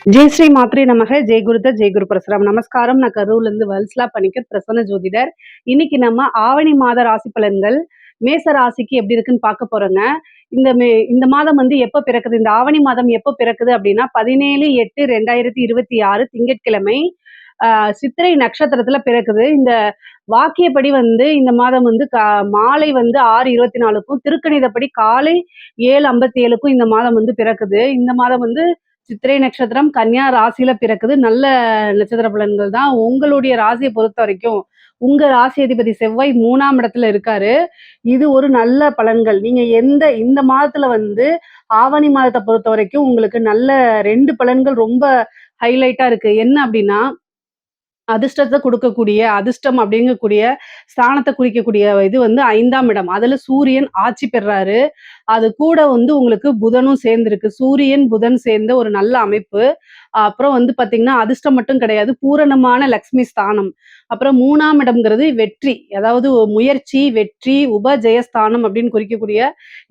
ஜெய் ஸ்ரீ மாத்ரே நமக. ஜெய் குருத ஜெய் குரு பரசுராம். நமஸ்காரம். நான் கரூர்ல இருந்து வல்சலா பணிக்கர் பிரசன்ன ஜோதிடர். இன்னைக்கு நம்ம ஆவணி மாத ராசி பலன்கள் மேச ராசிக்கு எப்படி இருக்குன்னு பார்க்க போறோங்க. இந்த மாதம் வந்து எப்ப பிறக்குது, இந்த ஆவணி மாதம் எப்ப பிறக்குது அப்படின்னா 17/8/2026 திங்கட்கிழமை சித்திரை நட்சத்திரத்துல பிறக்குது. இந்த வாக்கியப்படி வந்து இந்த மாதம் வந்து மாலை வந்து 6:24க்கும், திருக்கணிதப்படி காலை 7:57க்கும் இந்த மாதம் வந்து பிறக்குது. இந்த மாதம் வந்து சித்திரை நட்சத்திரம் கன்னியா ராசியில பிறக்குது. நல்ல நட்சத்திர பலன்கள் தான். உங்களுடைய ராசியை பொறுத்த வரைக்கும் உங்க ராசி அதிபதி செவ்வாய் 3ஆம் இடத்துல இருக்காரு. இது ஒரு நல்ல பலன்கள். நீங்க இந்த மாதத்துல வந்து ஆவணி மாதத்தை பொறுத்த வரைக்கும் உங்களுக்கு நல்ல 2 பலன்கள் ரொம்ப ஹைலைட்டா இருக்கு. என்ன அப்படின்னா, அதிர்ஷ்டத்தை கொடுக்கக்கூடிய அதிர்ஷ்டம் அப்படிங்கக்கூடிய ஸ்தானத்தை குறிக்கக்கூடிய இது வந்து 5ஆம் இடம். அதுல சூரியன் ஆட்சி பெறாரு. அது கூட வந்து உங்களுக்கு புதனும் சேர்ந்திருக்கு. சூரியன் புதன் சேர்ந்த ஒரு நல்ல அமைப்பு. அப்புறம் வந்து பாத்தீங்கன்னா அதிர்ஷ்டம் மட்டும் கிடையாது, பூரணமான லக்ஷ்மி ஸ்தானம். அப்புறம் 3ஆம் இடம்ங்கிறது வெற்றி, அதாவது முயற்சி, வெற்றி, உபஜெயஸ்தானம் அப்படின்னு குறிக்கக்கூடிய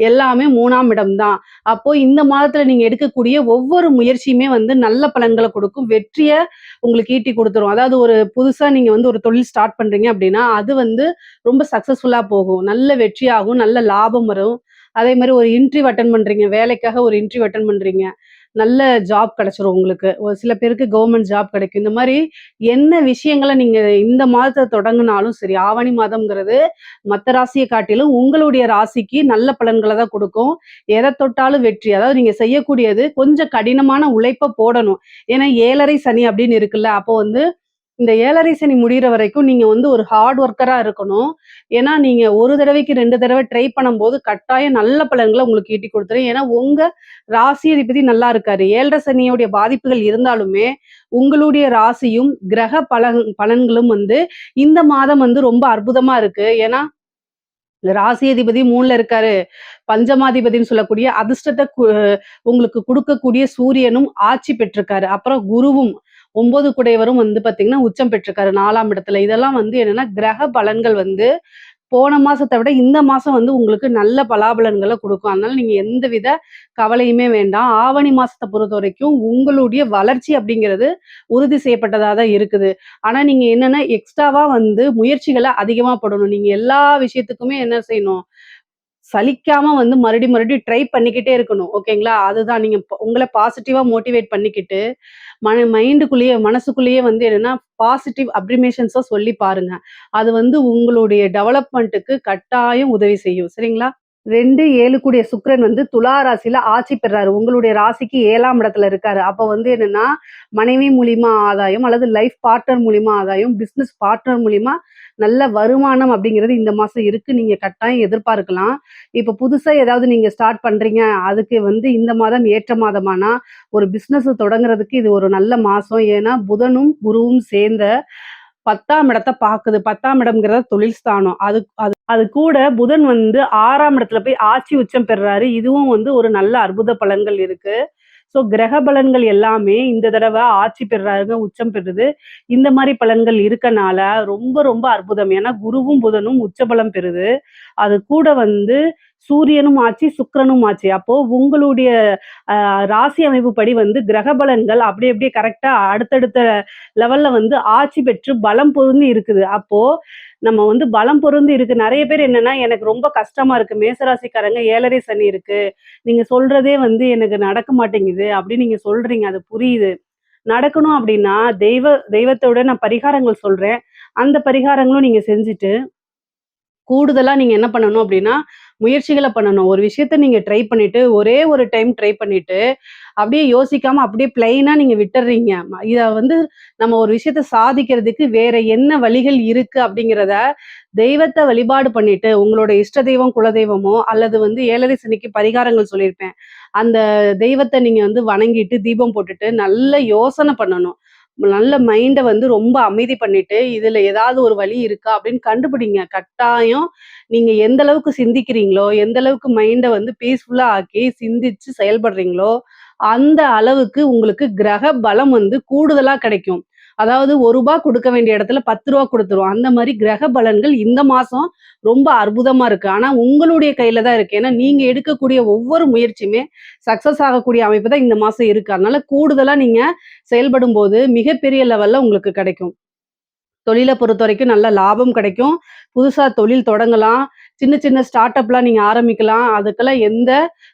எல்லாமே 3ஆம் இடம் தான். அப்போ இந்த மாதத்துல நீங்க எடுக்கக்கூடிய ஒவ்வொரு முயற்சியுமே வந்து நல்ல பலன்களை கொடுக்கும், வெற்றிய உங்களுக்கு ஈட்டி கொடுத்துரும். அதாவது ஒரு புதுசா நீங்க வந்து ஒரு தொழில் ஸ்டார்ட் பண்றீங்க அப்படின்னா அது வந்து ரொம்ப சக்சஸ்ஃபுல்லா போகும், நல்ல வெற்றியாகும், நல்ல லாபம் வரும். அதே மாதிரி ஒரு இன்டர்வியூ அட்டன் பண்றீங்க, வேலைக்காக ஒரு இன்டர்வியூ அட்டன் பண்றீங்க, நல்ல ஜாப் கிடைச்சிரும் உங்களுக்கு. ஒரு சில பேருக்கு கவர்மெண்ட் ஜாப் கிடைக்கும். இந்த மாதிரி என்ன விஷயங்களை நீங்க இந்த மாதத்தை தொடங்கினாலும் சரி, ஆவணி மாதம்ங்கிறது மற்ற ராசியை காட்டிலும் உங்களுடைய ராசிக்கு நல்ல பலன்களை தான் கொடுக்கும். எதை தொட்டாலும் வெற்றி. அதாவது நீங்க செய்யக்கூடியது கொஞ்சம் கடினமான உழைப்ப போடணும். ஏன்னா 7.5 சனி அப்படின்னு இருக்குல்ல, அப்போ வந்து இந்த 7.5 சனி முடியிற வரைக்கும் நீங்க வந்து ஒரு ஹார்ட் ஒர்க்கரா இருக்கணும். ஏன்னா நீங்க ஒரு தடவைக்கு 2 தடவை ட்ரை பண்ணும்போது கட்டாயம் நல்ல பலன்களை உங்களுக்கு ஈட்டி கொடுத்துரும். ஏன்னா உங்க ராசி அதிபதி நல்லா இருக்காரு. 7.5 சனியோடைய பாதிப்புகள் இருந்தாலுமே உங்களுடைய ராசியும் கிரக பலன்களும் வந்து இந்த மாதம் வந்து ரொம்ப அற்புதமா இருக்கு. ஏன்னா ராசி அதிபதி 3ல இருக்காரு. பஞ்சமாதிபதினு சொல்லக்கூடிய அதிர்ஷ்டத்தை உங்களுக்கு கொடுக்கக்கூடிய சூரியனும் ஆட்சி பெற்றிருக்காரு. அப்புறம் குருவும் 9 குடையவரும் வந்து பாத்தீங்கன்னா உச்சம் பெற்றிருக்காரு 4ஆம் இடத்துல. இதெல்லாம் வந்து என்னன்னா கிரக பலன்கள் வந்து போன மாசத்தை விட இந்த மாசம் வந்து உங்களுக்கு நல்ல பலாபலன்களை கொடுக்கும். அதனால நீங்க எந்தவித கவலையுமே வேண்டாம். ஆவணி மாசத்தை பொறுத்த வரைக்கும் உங்களுடைய வளர்ச்சி அப்படிங்கிறது உறுதி செய்யப்பட்டதா தான் இருக்குது. ஆனா நீங்க என்னன்னா எக்ஸ்ட்ராவா வந்து முயற்சிகளை அதிகமா போடணும். நீங்க எல்லா விஷயத்துக்குமே என்ன செய்யணும், சலிக்காம வந்து மறுபடியும் ட்ரை பண்ணிக்கிட்டே இருக்கணும். ஓகேங்களா? அதுதான் நீங்க உங்கள பாசிட்டிவா மோட்டிவேட் பண்ணிக்கிட்டு, மனசுக்குள்ளேயே வந்து என்னன்னா பாசிட்டிவ் அப்ரிமேஷன்ஸ சொல்லி பாருங்க. அது வந்து உங்களுடைய டெவலப்மென்ட்க்கு கட்டாயம் உதவி செய்யும். சரிங்களா? 2, 7 கூடிய சுக்கிரன் வந்து துலா ராசியில ஆட்சி பெறாரு. உங்களுடைய ராசிக்கு 7ஆம் இடத்துல இருக்காரு. அப்ப வந்து என்னன்னா, மனைவி மூலியமா ஆதாயம் அல்லது லைஃப் பார்ட்னர் மூலியமா ஆதாயம், பிசினஸ் பார்ட்னர் மூலியமா நல்ல வருமானம் அப்படிங்கிறது இந்த மாசம் இருக்கு. நீங்க கட்டாயம் எதிர்பார்க்கலாம். இப்ப புதுசா ஏதாவது நீங்க ஸ்டார்ட் பண்றீங்க, அதுக்கு வந்து இந்த மாதம் ஏற்ற மாதமானா, ஒரு பிசினஸ் தொடங்குறதுக்கு இது ஒரு நல்ல மாசம். ஏன்னா புதனும், குருவும் சேர்ந்த 10ஆம் இடத்த பாக்குது. 10ஆம் இடம்ங்கிறது தொழில் ஸ்தானம். அது அது அது கூட புதன் வந்து 6ஆம் இடத்துல போய் ஆட்சி உச்சம் பெறுறாரு. இதுவும் வந்து ஒரு நல்ல அற்புத பலன்கள் இருக்கு. ஸோ கிரக பலன்கள் எல்லாமே இந்த தடவை ஆட்சி பெறுறாருங்க, உச்சம் பெறுது. இந்த மாதிரி பலன்கள் இருக்கனால ரொம்ப ரொம்ப அற்புதம். ஏன்னா குருவும் புதனும் உச்ச பலம் பெறுது. அது கூட வந்து சூரியனும் ஆட்சி, சுக்கிரனும் ஆட்சி. அப்போ உங்களுடைய ராசி அமைப்பு படி வந்து கிரக பலன்கள் அப்படியே அப்படியே கரெக்டா அடுத்தடுத்த லெவல்ல வந்து ஆட்சி பெற்று பலம் பொருந்தி இருக்குது. அப்போ நம்ம வந்து பலம் பொருந்தி இருக்கு. நிறைய பேர் என்னன்னா, எனக்கு ரொம்ப கஷ்டமா இருக்கு, மேசராசிக்காரங்க 7.5 சனி இருக்கு, நீங்க சொல்றதே வந்து எனக்கு நடக்க மாட்டேங்குது அப்படின்னு நீங்க சொல்றீங்க. அது புரியுது. நடக்கணும் அப்படின்னா தெய்வத்தோட நான் பரிகாரங்கள் சொல்றேன். அந்த பரிகாரங்களும் நீங்க செஞ்சுட்டு கூடுதலா நீங்க என்ன பண்ணணும் அப்படின்னா, முயற்சிகள பண்ணணும். ஒரு விஷயத்த நீங்க ட்ரை பண்ணிட்டு, ஒரே ஒரு டைம் ட்ரை பண்ணிட்டு, அப்படியே யோசிக்காம அப்படியே பிளெயினா நீங்க விட்டுர்றீங்க. இத வந்து நம்ம ஒரு விஷயத்த சாதிக்கிறதுக்கு வேற என்ன வழிகள் இருக்கு அப்படிங்கிறத தெய்வத்த வழிபாடு பண்ணிட்டு, உங்களோட இஷ்ட தெய்வம், குலதெய்வமோ அல்லது வந்து 7.5 சனிக்கு பரிகாரங்கள் சொல்லியிருப்பேன். அந்த தெய்வத்த நீங்க வந்து வணங்கிட்டு, தீபம் போட்டுட்டு, நல்ல யோசனை பண்ணணும். நல்ல மைண்ட வந்து ரொம்ப அமைதி பண்ணிட்டு, இதுல ஏதாவது ஒரு வழி இருக்கா அப்படின்னு கண்டுபிடிங்க. கட்டாயம் நீங்க எந்த அளவுக்கு சிந்திக்கிறீங்களோ, எந்த அளவுக்கு மைண்ட வந்து பீஸ்ஃபுல்லா ஆக்கி சிந்திச்சு செயல்படுறீங்களோ, அந்த அளவுக்கு உங்களுக்கு கிரக பலம் வந்து கூடுதலா கிடைக்கும். அதாவது ரூ. 1 குடுக்க வேண்டிய இடத்துல ரூ. 10 குடுத்துரும். அந்த மாரி கிரக பலன்கள் இந்த மாசம் ரொம்ப அற்புதமா இருக்கு. ஆனா உங்களுடைய கையில தான் இருக்கு. ஏன்னா நீங்க எடுக்கக்கூடிய ஒவ்வொரு முயற்சியுமே சக்சஸ் ஆகக்கூடிய அமைப்பு தான் இந்த மாசம் இருக்கு. அதனால கூடுதலா நீங்க செயல்படும்போது மிகப்பெரிய லெவல்ல உங்களுக்கு கிடைக்கும். தொழில பொறுத்தவரைக்கும் நல்ல லாபம் கிடைக்கும். புதுசா தொழில் தொடங்கலாம். சின்ன சின்ன ஸ்டார்ட் அப்லாம் நீங்க ஆரம்பிக்கலாம். அதுக்கெல்லாம் எந்த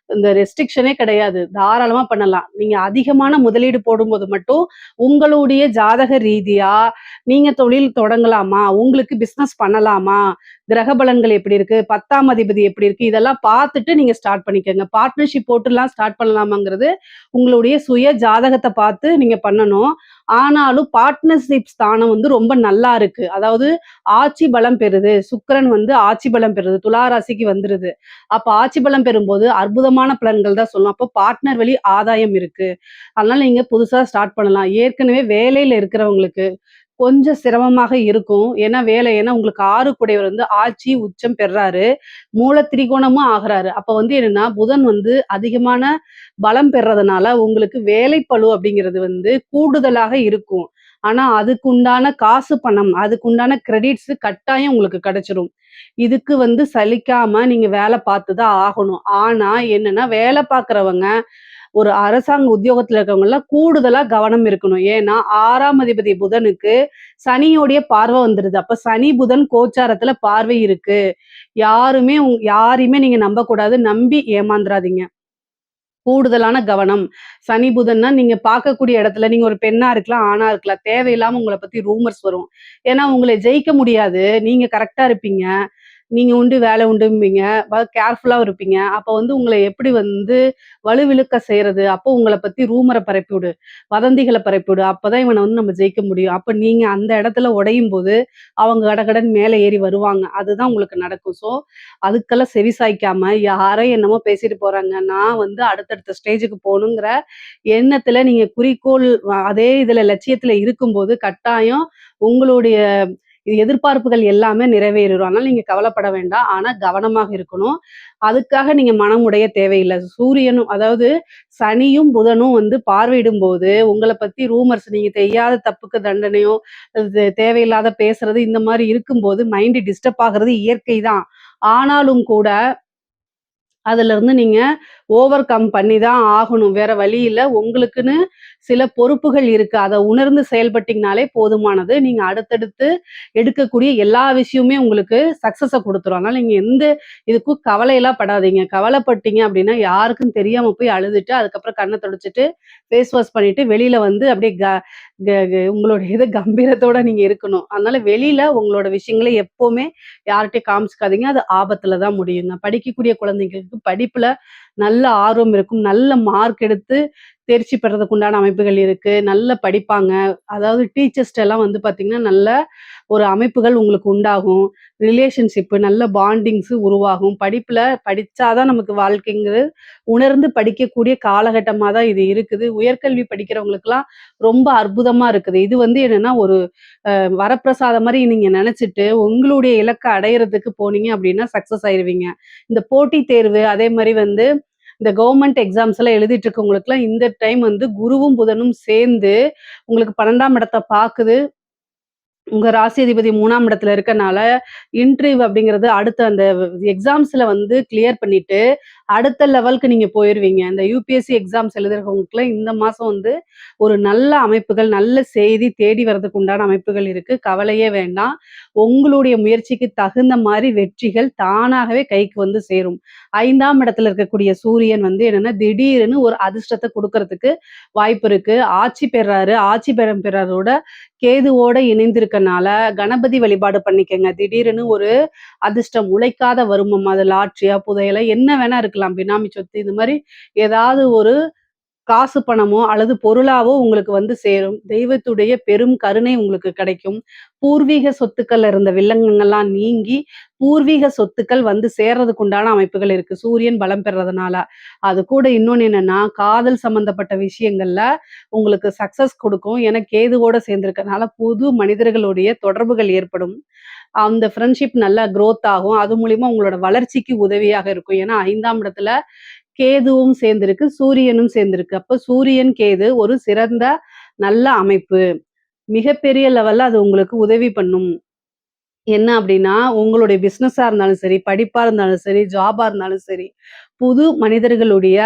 இந்த ரெஸ்ட்ரிக்ஷனே கிடையாது. தாராளமா பண்ணலாம். நீங்க அதிகமான முதலீடு போடும்போது மட்டும், உங்களுடைய ஜாதக ரீதியா நீங்க தொழில் தொடங்கலாமா? உங்களுக்கு பிசினஸ் பண்ணலாமா? கிரக பலன்கள் எப்படி இருக்கு? 10ஆம் அதிபதி எப்படி இருக்கு? இதெல்லாம் பார்த்துட்டு நீங்க ஸ்டார்ட் பண்ணிக்கங்க. பார்ட்னர்ஷிப் போட்டுலாம் ஸ்டார்ட் பண்ணலாமாங்கிறது, உங்களுடைய சுய ஜாதகத்த பார்த்து நீங்க பண்ணணும். ஆனாலும் பார்ட்னர்ஷிப் ஸ்தானம் வந்து ரொம்ப நல்லா இருக்கு. அதாவது ஆட்சி பலம் பெறுது. சுக்கிரன் வந்து ஆட்சி பலம் பெறுது. துலா ராசிக்கு வந்துருது. அப்ப ஆட்சி பலம் பெறும்போது அற்புதமான பலன்கள் தான் சொல்லணும். அப்போ பார்ட்னர் வழி ஆதாயம் இருக்கு. அதனால நீங்க புதுசா ஸ்டார்ட் பண்ணலாம். ஏற்கனவே வேலையில இருக்கிறவங்களுக்கு கொஞ்சம் சிரமமாக இருக்கும். ஏன்னா உங்களுக்கு 6 கூடையவர் வந்து ஆட்சி உச்சம் பெறாரு. மூல திரிகோணமும் ஆகுறாரு. அப்ப வந்து என்னன்னா, புதன் வந்து அதிகமான பலம் பெறதுனால உங்களுக்கு வேலைப்பளு அப்படிங்கிறது வந்து கூடுதலாக இருக்கும். ஆனா அதுக்குண்டான காசு பணம், அதுக்குண்டான கிரெடிட்ஸ் கட்டாயம் உங்களுக்கு கிடைச்சிரும். இதுக்கு வந்து சலிக்காம நீங்க வேலை பார்த்து தான் ஆகணும். ஆனா என்னன்னா, வேலை பார்க்கிறவங்க ஒரு அரசாங்க உத்தியோகத்துல இருக்கவங்கலாம் கூடுதலா கவனம் இருக்கணும். ஏன்னா 6ஆம் அதிபதி புதனுக்கு சனியோடைய பார்வை வந்துருது. அப்ப சனி, புதன் கோச்சாரத்துல பார்வை இருக்கு. யாரையுமே நீங்க நம்பக்கூடாது. நம்பி ஏமாந்துறாதீங்க. கூடுதலான கவனம். சனி, புதன்னா நீங்க பார்க்கக்கூடிய இடத்துல நீங்க ஒரு பெண்ணா இருக்கலாம், ஆணா இருக்கலாம். தேவையில்லாம உங்கள பத்தி ரூமர்ஸ் வரும். ஏன்னா உங்கள ஜெயிக்க முடியாது. நீங்க கரெக்ட்டா இருப்பீங்க. நீங்க உண்டு வேலை உண்டும்பீங்க. கேர்ஃபுல்லாவும் இருப்பீங்க. அப்ப வந்து உங்கள எப்படி வந்து வலுவிழுக்க செய்றது? அப்போ உங்கள பத்தி ரூமர பரப்பிவிடு. வதந்திகள பரப்பிவிடு. அப்பதான் இவன வந்து நம்ம ஜெயிக்க முடியும். அப்ப நீங்க அந்த இடத்துல உடையும்போது, அவங்க கடகடன்னு மேல ஏறி வருவாங்க. அதுதான் உங்களுக்கு நடக்கும். அதுக்கெல்லாம் செவிசாய்க்காம, யாரோ என்னமோ பேசிட்டு போறாங்க. நான் வந்து அடுத்தடுத்த ஸ்டேஜுக்கு போணுங்கிற எண்ணத்துல நீங்க குறிக்கோள் அதே இதுல லட்சியத்துல இருக்கும்போது, கட்டாயம் உங்களுடைய எதிர்பார்ப்புகள் எல்லாமே நிறைவேறிரும். அதனால நீங்க கவலைப்பட வேண்டாம். ஆனா கவனமாக இருக்கணும். அதுக்காக நீங்க மனம் உடைய தேவையில்ல. சூரியனும் அதாவது சனியும், புதனும் வந்து பார்வையிடும்போது, உங்கள பத்தி ரூமர்ஸ் நீங்க செய்யாத தப்புக்கு தண்டனையோ, தேவையில்லாத பேசுறது இந்த மாரி இருக்கும்போது மைண்ட் டிஸ்டர்ப் ஆகுறது இயற்கை தான். ஆனாலும் கூட அதுலருந்து நீங்க ஓவர் கம் பண்ணி தான் ஆகணும். வேற வழி இல்ல. உங்களுக்குன்னு சில பொறுப்புகள் இருக்கு. அத உணர்ந்து செயல்பட்டீங்கனாலே போதுமானது. நீங்க அடுத்தடுத்து எடுக்கக்கூடிய எல்லா விஷயமுமே உங்களுக்கு சக்சஸ குடுத்துரும். அதனால நீங்க எந்த இதுக்கும் கவலையெல்லாம் படாதீங்க. கவலைப்பட்டீங்க அப்டின்னா, யாருக்கும் தெரியாம போய் அழுதுட்டு, அதுக்கப்புறம் கண்ண தொடச்சுட்டு, ஃபேஸ் வாஷ் பண்ணிட்டு, வெளியில வந்து அப்டியே க க க உங்களுடைய கம்பீரத்தோட நீங்க இருக்கணும். அதனால வெளியில உங்களோட விஷயங்கள எப்பவுமே யார்ட்டயும் காமிச்சுக்காதீங்க. அது ஆபத்துல தான் முடியுங்க. படிக்கக்கூடிய குழந்தைங்களுக்கு படிப்புல நல்ல ஆர்வம் இருக்கும். நல்ல மார்க் எடுத்து தேர்ச்சி பெறதுக்கு உண்டான அமைப்புகள் இருக்கு. நல்லா படிப்பாங்க. அதாவது டீச்சர்ஸ்ட்ட எல்லாம் வந்து பார்த்தீங்கன்னா, நல்ல ஒரு அமைப்புகள் உங்களுக்கு உண்டாகும். ரிலேஷன்ஷிப் நல்ல பாண்டிங்ஸ் உருவாகும். படிப்புல படிச்சா தான் நமக்கு வாழ்க்கைங்கிறது உணர்ந்து படிக்கக்கூடிய காலகட்டமா தான் இது இருக்குது. உயர்கல்வி படிக்கிறவங்களுக்கெல்லாம் ரொம்ப அற்புதமா இருக்குது. இது வந்து என்னன்னா, ஒரு வரப்பிரசாதம் மாரி நீங்க நெனச்சுட்டு, உங்களுடைய இலக்க அடையறதுக்கு போனீங்க அப்டின்னா சக்சஸ் ஆயிருவீங்க. இந்த போட்டித் தேர்வு, அதே மாரி வந்து இந்த கவர்மெண்ட் எக்ஸாம்ஸ் எல்லாம் எழுதிட்டு இருக்கவங்களுக்குலாம் இந்த டைம் வந்து குருவும், புதனும் சேர்ந்து உங்களுக்கு 12ஆம் இடத்த பாக்குது. உங்க ராசி அதிபதி 3ஆம் இடத்துல இருக்கனால, இன்டர்வியூ அப்படிங்கிறது அடுத்த அந்த எக்ஸாம்ஸ்ல வந்து கிளியர் பண்ணிட்டு, அடுத்த லெவலுக்கு நீங்க போயிருவீங்க. இந்த யுபிஎஸ்சி எக்ஸாம்ஸ் எழுதுறவங்களுக்குலாம் இந்த மாசம் வந்து ஒரு நல்ல அமைப்புகள், நல்ல செய்தி தேடி வரதுக்கு உண்டான அமைப்புகள் இருக்கு. கவலையே வேண்டாம். உங்களுடைய முயற்சிக்கு தகுந்த மாரி வெற்றிகள் தானாகவே கைக்கு வந்து சேரும். 5ஆம் இடத்துல இருக்கக்கூடிய சூரியன் வந்து என்னன்னா, திடீர்னு ஒரு அதிர்ஷ்டத்த குடுக்கறதுக்கு வாய்ப்பு இருக்கு. ஆட்சி பெறாரு. ஆட்சி பெறம் பெறதோட கேதுவோட இணைந்திருக்கனால, கணபதி வழிபாடு பண்ணிக்கங்க. திடீர்னு ஒரு அதிர்ஷ்டம், உழைக்காத வருமம், அது லாட்டரியா, புதையலா என்ன வேணா இருக்கலாம். பினாமி சொத்து இது மாரி ஏதாவது ஒரு காசு பணமோ அல்லது பொருளாவோ உங்களுக்கு வந்து சேரும். தெய்வத்துடைய பெரும் கருணை உங்களுக்கு கிடைக்கும். பூர்வீக சொத்துக்கள்ல இருந்த வில்லங்கங்கள்லாம் நீங்கி, பூர்வீக சொத்துக்கள் வந்து சேர்றதுக்கு உண்டான அமைப்புகள் இருக்கு. சூரியன் பலம் பெறதுனால. அது கூட இன்னொன்னு என்னன்னா, காதல் சம்பந்தப்பட்ட விஷயங்கள்ல உங்களுக்கு சக்சஸ் குடுக்கும். ஏன்னா கேதுவோட சேர்ந்திருக்கனால புது மனிதர்களுடைய தொடர்புகள் ஏற்படும். அந்த ஃப்ரெண்ட்ஷிப் நல்லா குரோத் ஆகும். அது மூலியமா உங்களோட வளர்ச்சிக்கு உதவியாக இருக்கும். ஏன்னா 5ஆம் இடத்துல கேதுவும் சேர்ந்திருக்கு, சூரியனும் சேர்ந்திருக்கு. அப்ப சூரியன், கேது ஒரு சிறந்த நல்ல அமைப்பு. மிகப்பெரிய லெவல்ல அது உங்களுக்கு உதவி பண்ணும். என்ன அப்டின்னா, உங்களுடைய பிசினஸா இருந்தாலும் சரி, படிப்பா இருந்தாலும் சரி, ஜாபா இருந்தாலும் சரி, புது மனிதர்களுடைய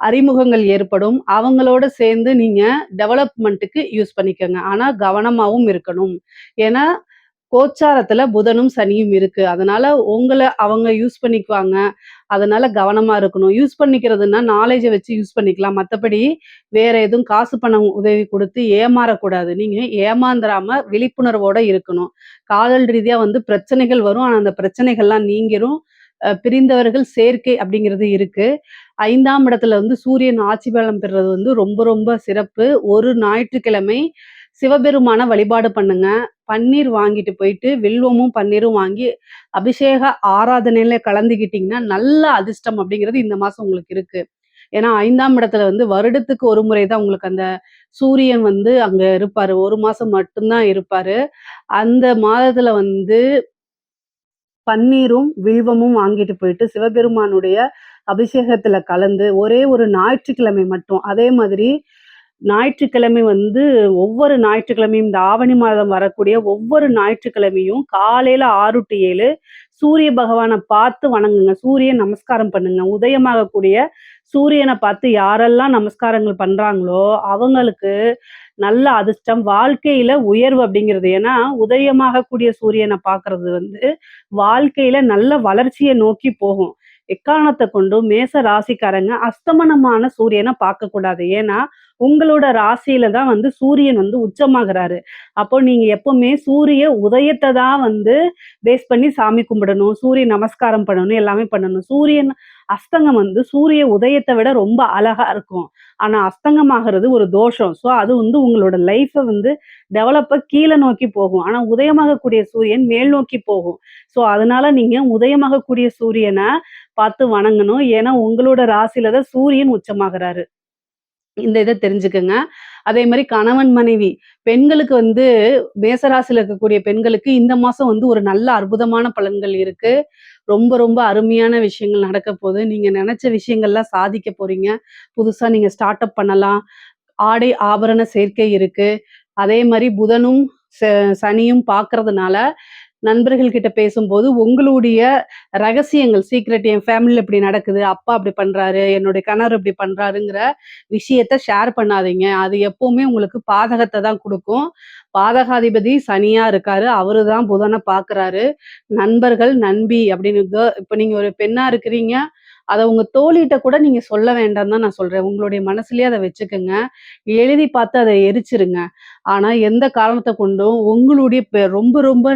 அறிமுகங்கள் ஏற்படும். அவங்களோட சேர்ந்து நீங்க டெவலப்மென்ட்க்கு யூஸ் பண்ணிக்கங்க. ஆனா கவனமாவும் இருக்கணும். ஏன்னா, கோச்சாரத்துல புதனும், சனியும் இருக்கு. அதனால உங்கள அவங்க யூஸ் பண்ணிக்குவாங்க. அதனால கவனமா இருக்கணும். யூஸ் பண்ணிக்கிறதுன்னா, நாலேட்ஜ வச்சு யூஸ் பண்ணிக்கலாம். மத்தபடி வேற எதுவும் காசு பணம் உதவி குடுத்து ஏமாறக்கூடாது. நீங்க ஏமாந்துராம விழிப்புணர்வோட இருக்கணும். காதல் ரீதியா வந்து பிரச்சனைகள் வரும். ஆனா, அந்த பிரச்சனைகள்லாம் நீங்கிரும். பிரிந்தவர்கள் சேர்க்கை அப்படிங்கிறது இருக்கு. 5ஆம் இடத்துல வந்து சூரியன் ஆட்சி பலம் பெறுறது வந்து ரொம்ப ரொம்ப சிறப்பு. ஒரு ஞாயிற்றுக்கிழமை சிவபெருமான வழிபாடு பண்ணுங்க. பன்னீர் வாங்கிட்டு போயிட்டு, வில்வமும், பன்னீரும் வாங்கி அபிஷேக ஆராதனையில கலந்துக்கிட்டீங்கன்னா, நல்ல அதிர்ஷ்டம் அப்படிங்கிறது இந்த மாசம் உங்களுக்கு இருக்கு. ஏன்னா 5ஆம் இடத்துல வந்து வருடத்துக்கு ஒரு முறை தான் உங்களுக்கு அந்த சூரியன் வந்து அங்க இருப்பாரு. 1 மாசம் மட்டும் தான் இருப்பாரு. அந்த மாதத்துல வந்து பன்னீரும், வில்வமும் வாங்கிட்டு போயிட்டு சிவபெருமானுடைய அபிஷேகத்துல கலந்து ஒரே ஒரு ஞாயிற்றுக்கிழமை மட்டும் அதே மாதிரி ஞாயிற்றுக்கிழமை வந்து ஒவ்வொரு ஞாயிற்றுக்கிழமையும் இந்த ஆவணி மாதம் வரக்கூடிய ஒவ்வொரு ஞாயிற்றுக்கிழமையும் காலையில 6 டூ 7 சூரிய பகவான பார்த்து வணங்குங்க. சூரியன் நமஸ்காரம் பண்ணுங்க. உதயமாகக்கூடிய சூரியன பார்த்து யாரெல்லாம் நமஸ்காரங்கள் பண்றாங்களோ, அவங்களுக்கு நல்ல அதிர்ஷ்டம், வாழ்க்கையில உயர்வு அப்படிங்கிறது. ஏன்னா, உதயமாகக்கூடிய சூரியன பார்க்கறது வந்து வாழ்க்கையில நல்ல வளர்ச்சிய நோக்கி போகும். எக்காரணத்த கொண்டும் மேச ராசிக்காரங்க அஸ்தமனமான சூரியன பார்க்கக்கூடாது. ஏன்னா, உங்களோட ராசியில தான் வந்து சூரியன் வந்து உச்சமாகுறாரு. அப்போ நீங்க எப்பவுமே சூரிய உதயத்த தான் வந்து பேஸ் பண்ணி சாமி கும்பிடணும். சூரிய நமஸ்காரம் பண்ணணும். எல்லாமே பண்ணணும். சூரியன் அஸ்தங்கம் வந்து சூரிய உதயத்த விட ரொம்ப அழகா இருக்கும். ஆனா, அஸ்தங்கமாகுறது ஒரு தோஷம். ஸோ, அது வந்து உங்களோட லைஃப வந்து கீழ நோக்கி போகும். ஆனா, உதயமாகக்கூடிய சூரியன் மேல் நோக்கி போகும். ஸோ, அதனால நீங்க உதயமாகக்கூடிய சூரியன பார்த்து வணங்கணும். ஏன்னா, உங்களோட ராசியில தான் சூரியன் உச்சமாகுறாரு. இந்த இத தெரிஞ்சுக்கங்க. அதே மாரி கணவன், மனைவி பெண்களுக்கு வந்து மேசராசியில இருக்கக்கூடிய பெண்களுக்கு இந்த மாசம் வந்து ஒரு நல்ல அற்புதமான பலன்கள் இருக்கு. ரொம்ப ரொம்ப அருமையான விஷயங்கள் நடக்கப் போது. நீங்க நெனச்ச விஷயங்கள்லாம் சாதிக்க போறீங்க. புதுசா நீங்க ஸ்டார்ட் அப் பண்ணலாம். ஆடை, ஆபரண சேர்க்கை இருக்கு. அதே மாரி புதனும், ச சனியும் பார்க்கறதுனால நண்பர்கள் கிட்ட பேசும்போது உங்களுடைய ரகசியங்கள் சீக்ரெட் என் ஃபேமிலில இப்படி நடக்குது. அப்பா அப்படி பண்றாரு. என்னுடைய கணவர் இப்படி பண்றாருங்கிற விஷயத்த ஷேர் பண்ணாதீங்க. அது எப்பவுமே உங்களுக்கு பாதகத்த தான் குடுக்கும். பாதகாதிபதி சனியா இருக்காரு. அவரு தான் புதன பார்க்குறாரு. நண்பர்கள், நண்பி அப்படின்னு இப்ப நீங்க ஒரு பெண்ணா இருக்கிறீங்க. அத உங்க தோழிட்ட கூட நீங்க சொல்ல வேண்டான்னு தான் நான் சொல்றேன். உங்களுடைய மனசுலயே அத வச்சுக்கங்க. எழுதி பார்த்து அத எரிச்சிருங்க. ஆனா, எந்த காரணத்த கொண்டும் உங்களுடைய ரொம்ப ரொம்ப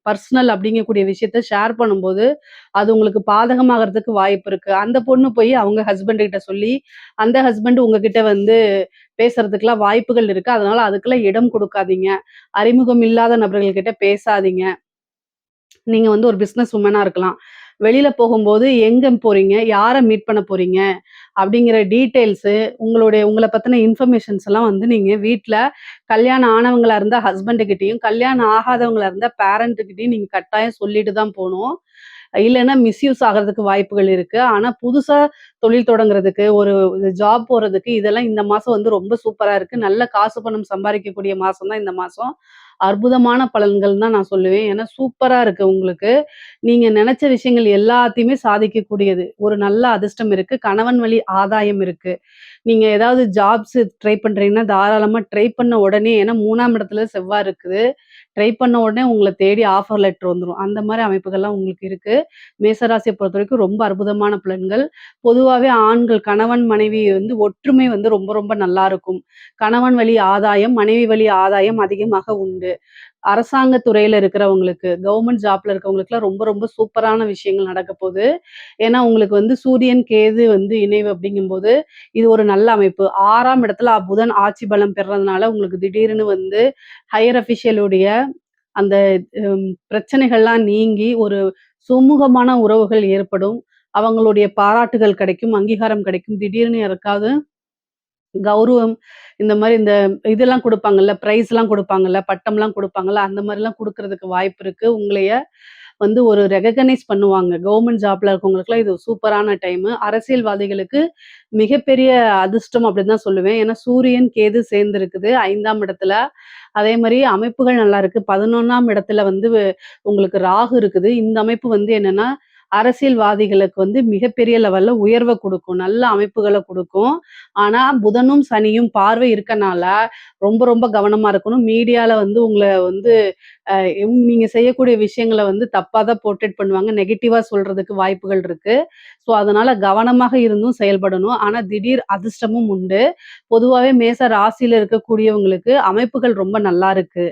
பர்சனல் அப்படிங்கக்கூடிய விஷயத்த ஷேர் பண்ணும்போது, அது உங்களுக்கு பாதகமாகறதுக்கு வாய்ப்பு இருக்கு. அந்த பொண்ணு போய் அவங்க ஹஸ்பண்ட் கிட்ட சொல்லி, அந்த ஹஸ்பண்ட் உங்ககிட்ட வந்து பேசுறதுக்குலாம் வாய்ப்புகள் இருக்கு. அதனால அதுக்கெல்லாம் இடம் குடுக்காதீங்க. அறிமுகம் இல்லாத நபர்கள் கிட்ட பேசாதீங்க. நீங்க வந்து ஒரு பிசினஸ் வுமனா இருக்கலாம். வெளியில போகும்போது எங்க போறீங்க? யார மீட் பண்ண போறீங்க? அப்படிங்கிற டீட்டெயில்ஸு, உங்கள பத்தின இன்ஃபர்மேஷன்ஸ் எல்லாம் வந்து நீங்க வீட்ல கல்யாணம் ஆனவங்களா இருந்தா ஹஸ்பண்ட் கிட்டயும், கல்யாணம் ஆகாதவங்களா இருந்தா பேரண்ட் கிட்டயும் நீங்க கட்டாயம் சொல்லிட்டு தான் போணும். இல்லன்னா மிஸ்யூஸ் ஆகுறதுக்கு வாய்ப்புகள் இருக்கு. ஆனா புதுசா தொழில் தொடங்குறதுக்கு, ஒரு ஜாப் போறதுக்கு இதெல்லாம் இந்த மாசம் வந்து ரொம்ப சூப்பரா இருக்கு. நல்ல காசு பணம் சம்பாரிக்கக்கூடிய மாசம் தான் இந்த மாசம். அற்புதமான பலன்கள் தான் நான் சொல்லுவேன். ஏன்னா சூப்பரா இருக்கு உங்களுக்கு. நீங்க நெனச்ச விஷயங்கள் எல்லாத்தையுமே சாதிக்கக்கூடியது. ஒரு நல்ல அதிர்ஷ்டம் இருக்கு. கணவன் வழி ஆதாயம் இருக்கு. நீங்க ஏதாவது ஜாப்ஸ் ட்ரை பண்றீங்கன்னா, தாராளமா ட்ரை பண்ண உடனே ஏன்னா 3ஆம் இடத்துல செவ்வாய் இருக்குது. ட்ரை பண்ண உடனே உங்கள தேடி ஆஃபர் லெட்டர் வந்துரும். அந்த மாரி அமைப்புகள்லாம் உங்களுக்கு இருக்கு. மேசராசிய பொறுத்தவரைக்கும் ரொம்ப அற்புதமான பலன்கள். பொதுவாவே ஆண்கள் கணவன், மனைவி வந்து ஒற்றுமை வந்து ரொம்ப ரொம்ப நல்லா இருக்கும். கணவன் வழி ஆதாயம், மனைவி வழி ஆதாயம் அதிகமாக உண்டு. அரசாங்க துறையில இருக்கிறவங்களுக்கு, கவர்மெண்ட் ஜாப்ல இருக்கவங்களுக்குலாம் ரொம்ப ரொம்ப சூப்பரான விஷயங்கள் நடக்கப் போது. ஏன்னா, உங்களுக்கு வந்து சூரியன், கேது வந்து இணைவு அப்படிங்கும்போது, இது ஒரு நல்ல அமைப்பு. 6ஆம் இடத்துல புதன் ஆட்சி பலம் பெறதுனால உங்களுக்கு திடீர்னு வந்து ஹையர் அஃபிஷியலுடைய அந்த பிரச்சனைகள்லாம் நீங்கி ஒரு சுமூகமான உறவுகள் ஏற்படும். அவங்களுடைய பாராட்டுகள் கிடைக்கும், அங்கீகாரம் கிடைக்கும். திடீர்னு யாருக்காவது கௌரவம் இந்த மாரி இந்த இதெல்லாம் குடுப்பாங்கல்ல, பிரைஸ்லாம் குடுப்பாங்கல்ல, பட்டம்லாம் குடுப்பாங்கல்ல, அந்த மாரிலாம் குடுக்கறதுக்கு வாய்ப்பு இருக்கு. உங்களைய வந்து ஒரு ரெகக்னைஸ் பண்ணுவாங்க. கவர்மெண்ட் ஜாப்ல இருக்கவங்களுக்குலாம் இது சூப்பரான டைமு. அரசியல்வாதிகளுக்கு மிகப்பெரிய அதிர்ஷ்டம் அப்படின்னு தான் சொல்லுவேன். ஏன்னா சூரியன், கேது சேர்ந்திருக்குது 5ஆம் இடத்துல. அதே மாரி அமைப்புகள் நல்லா இருக்கு. 11ஆம் இடத்துல வந்து உங்களுக்கு ராகு இருக்குது. இந்த அமைப்பு வந்து என்னன்னா, அரசியல்வாதிகளுக்கு வந்து மிகப்பெரிய லெவல்ல உயர்வ குடுக்கும். நல்ல அமைப்புகள குடுக்கும். ஆனா புதனும், சனியும் பார்வை இருக்கனால ரொம்ப ரொம்ப கவனமா இருக்கணும். மீடியால வந்து உங்கள வந்து நீங்க செய்யக்கூடிய விஷயங்கள வந்து தப்பா தான் போர்ட்ரேட் பண்ணுவாங்க. நெகட்டிவா சொல்றதுக்கு வாய்ப்புகள் இருக்கு. ஸோ, அதனால கவனமாக இருந்தும் செயல்படணும். ஆனா திடீர் அதிர்ஷ்டமும் உண்டு. பொதுவாவே மேச ராசியில இருக்கக்கூடியவங்களுக்கு அமைப்புகள் ரொம்ப நல்லா இருக்கு.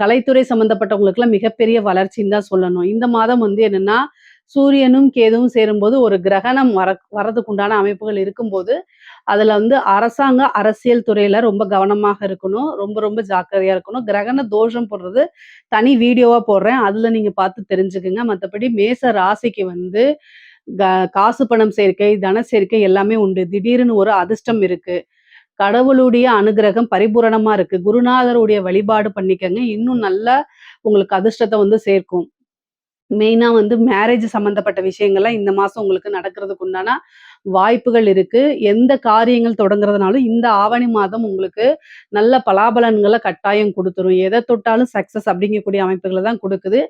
கலைத்துறை சம்மந்தப்பட்டவங்களுக்குலாம் மிகப்பெரிய வளர்ச்சின்னு தான் சொல்லணும். இந்த மாதம் வந்து என்னன்னா, சூரியனும், கேதுவும் சேரும்போது ஒரு கிரகணம் வரதுக்கு உண்டான அமைப்புகள் இருக்கும்போது, அதுல வந்து அரசியல் துறையில ரொம்ப கவனமாக இருக்கணும். ரொம்ப ரொம்ப ஜாக்கிரதையா இருக்கணும். கிரகண தோஷம் போடுறது தனி வீடியோவா போடுறேன். அதுல நீங்க பார்த்து தெரிஞ்சுக்குங்க. மத்தபடி மேச ராசிக்கு வந்து க காசு பணம் சேர்க்கை, தன சேர்க்கை எல்லாமே உண்டு. திடீர்னு ஒரு அதிர்ஷ்டம் இருக்கு. கடவுளுடைய அனுக்கிரகம் பரிபூரணமா இருக்கு. குருநாதருடைய வழிபாடு பண்ணிக்கங்க. இன்னும் நல்லா உங்களுக்கு அதிர்ஷ்டத்த வந்து சேர்க்கும். மெயினா வந்து மேரேஜ் சம்மந்தப்பட்ட விஷயங்கள்லாம் இந்த மாசம் உங்களுக்கு நடக்கிறதுக்கு உண்டான வாய்ப்புகள் இருக்கு. எந்த காரியங்கள் தொடங்குறதுனாலும் இந்த ஆவணி மாதம் உங்களுக்கு நல்ல பலாபலன்கள கட்டாயம் குடுத்துரும். எத தொட்டாலும் சக்சஸ் அப்படிங்கக்கூடிய அமைப்புகள தான் குடுக்குது.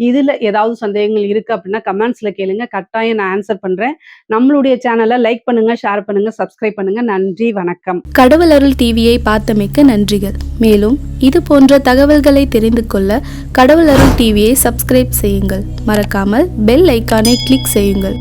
இதுல ஏதாவது சந்தேகங்கள் இருக்கு அப்படின்னா கமெண்ட்ஸ்ல கேளுங்க. கட்டாயம் நான் ஆன்சர் பண்றேன். நம்மளுடைய சேனல லைக் பண்ணுங்க, ஷேர் பண்ணுங்க, சப்ஸ்கிரைப் பண்ணுங்க. நன்றி, வணக்கம். கடவுள் அருள் டிவியை பார்த்தமைக்கு நன்றிகள். மேலும் இது போன்ற தகவல்களை தெரிந்து கொள்ள கடவுள் அருள் டிவியை சப்ஸ்கிரைப் செய்யுங்கள். மறக்காமல் பெல் ஐக்கானை கிளிக் செய்யுங்கள்.